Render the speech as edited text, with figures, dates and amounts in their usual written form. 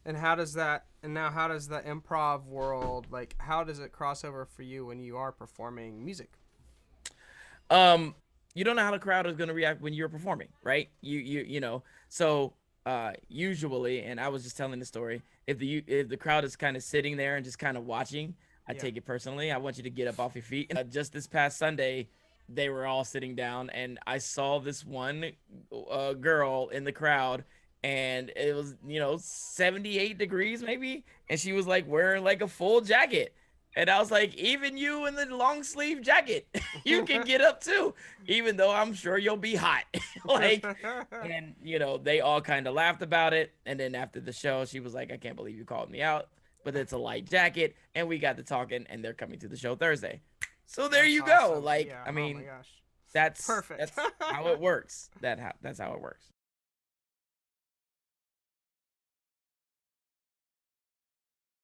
And how does that? And now, how does the improv world like? How does it cross over for you when you are performing music? Um, you don't know how the crowd is going to react when you're performing, right? You know. So usually, and I was just telling the story. If the crowd is kind of sitting there and just kind of watching, I Yeah. take it personally. I want you to get up off your feet. And just this past Sunday, they were all sitting down, and I saw this one girl in the crowd, and it was 78 degrees maybe, and she was like wearing like a full jacket. And I was like, even you in the long sleeve jacket, you can get up too, even though I'm sure you'll be hot. Like, and they all kind of laughed about it. And then after the show, she was like, I can't believe you called me out, but it's a light jacket. And we got to talking, and they're coming to the show Thursday. So there That's you go. awesome. Like, Yeah. I Oh my mean, gosh. that's Perfect. that's how it works. That's how it works.